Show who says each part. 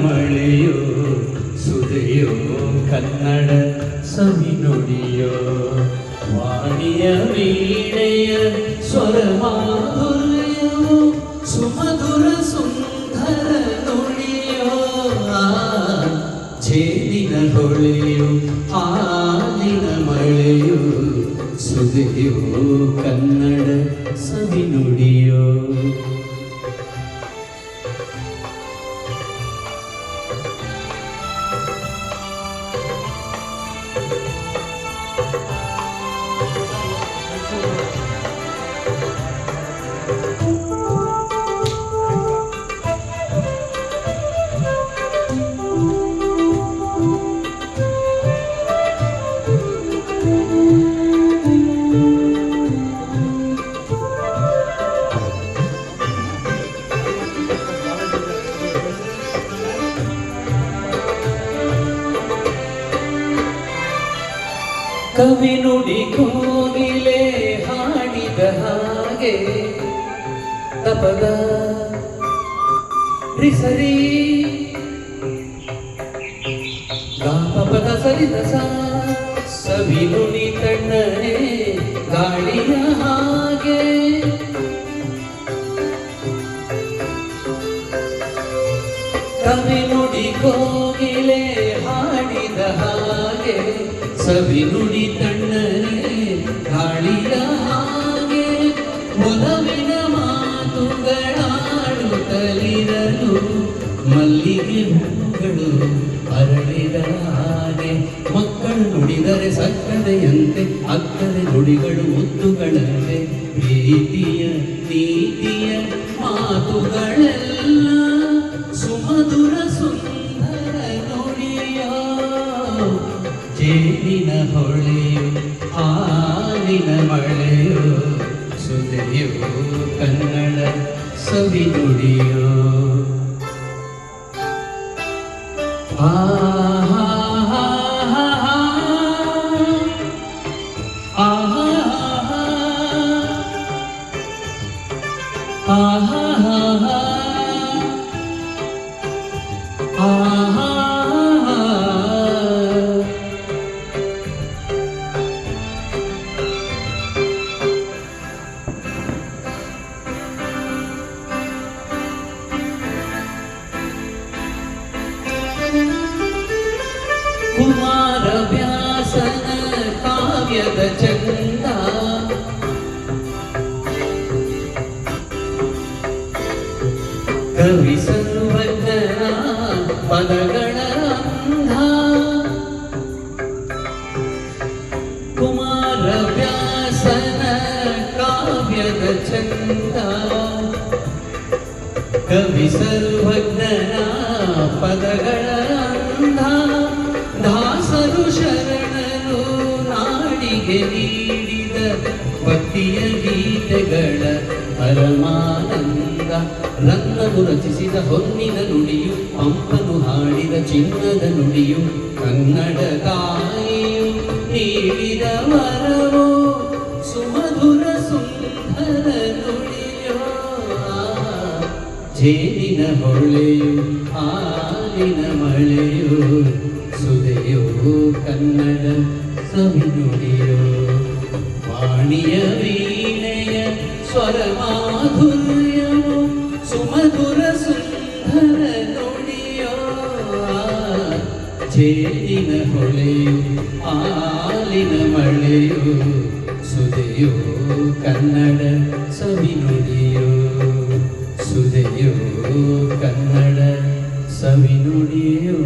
Speaker 1: ಮಳೆಯೋ ಸುದೆಯೋ ಕನ್ನಡ ಸವಿನುಡಿಯೋ ವಾಣಿಯ ವೀಣೆಯ ಸ್ವರ ಮಾಧುರ್ಯೋ ಸುಮಧುರ ಸುಂದರ ನುಡಿಯೋ ಜೇನಿನ ಹೊಳೆಯೋ ಹಾಲಿನ ಮಳೆಯೋ ಸುದೆಯೋ ಕನ್ನಡ ಸವಿನುಡಿಯೋ ಕವಿ ನುಡಿ ಕೋಗಿಲೆ ಹಾಡಿದ ಹಾಗೆ ತಪದ ರಿಸರಿ ಗಾಪದ ಸರಿದ ಸವಿ ನುಡಿ ತಣ್ಣನೆ ಗಾಳಿಯ ಹಾಗೆ ಕವಿ ನುಡಿ ಕೋಗಿಲೆ ಹಾಡಿದ ಹಾಗೆ ಸವಿ ನುಡಿ ತಣ್ಣನೆ ಗಾಳಿಯ ಹಾಗೆ ಒಲವಿನ ಮಾತುಗಳಾಡುತ್ತಲಿರಲು ಮಲ್ಲಿಗೆ ಹೂಗಳು ಅರಳಿದ ಹಾಗೆ ಮಕ್ಕಳು ನುಡಿದರೆ ಸಕ್ಕರೆಯಂತೆ ಅಕ್ಕರೆ ನುಡಿಗಳು ಮುತ್ತುಗಳಂತೆ ಪ್ರೀತಿಯ ನೀತಿಯ ಮಾತುಗಳೆಲ್ಲ ಸುಮಧುರ ಸುಂದರ ನುಡಿಯೋ ಜೇನಿನ ಹೊಳೆಯೋ ಹಾಲಿನ ಮಳೆಯೋ ಸುದೆಯೋ ಕನ್ನಡ ಸವಿನುಡಿಯೋ ಕುಮಾರ ವ್ಯಾಸನ ಕಾವ್ಯದ ಚಂದ ಕವಿ ಸರ್ವಜ್ಞನ ಪದಗಳ ಅಂಧ ಕುಮಾರ ವ್ಯಾಸನ ಕಾವ್ಯದ ಚಂದ ಕವಿ ಸರ್ವಜ್ಞನ ಪದಗಳ ಅಂಧ ದಾಸರು ಶರಣರು ನಾಡಿಗೆ ನೀಡಿದ ಭಕ್ತಿಯ ಗೀತೆಗಳ ಪರಮಾನಂದ ರನ್ನವು ರಚಿಸಿದ ಹೊನ್ನಿನ ನುಡಿಯು ಪಂಪನು ಹಾಡಿದ ಚಿನ್ನದ ನುಡಿಯು ಕನ್ನಡ ತಾಯಿಯು ನೀಡಿದ ವರವೋ ಸುಮಧುರ ಸುಂದರ ನುಡಿಯೋ ಜೇನಿನ ಹೊಳೆಯು ಹಾಲಿನ ಮಳೆಯೋ ಸುದೆಯೋ ಕನ್ನಡ ಸವಿನುಡಿಯೋ ವಾಣಿಯ ವೀಣೆಯ ಸ್ವರ ಮಾಧುರ್ಯವೋ ಸುಮಧುರ ಸುಂದರ ನುಡಿಯೋ ಜೇನಿನ ಹೊಳೆಯು ಹಾಲಿನ ಮಳೆಯೋ ಸುದೆಯೋ ಕನ್ನಡ ಸವಿನುಡಿಯೋ ಸುದೆಯೋ ಕನ್ನಡ ಸವಿನುಡಿಯೋ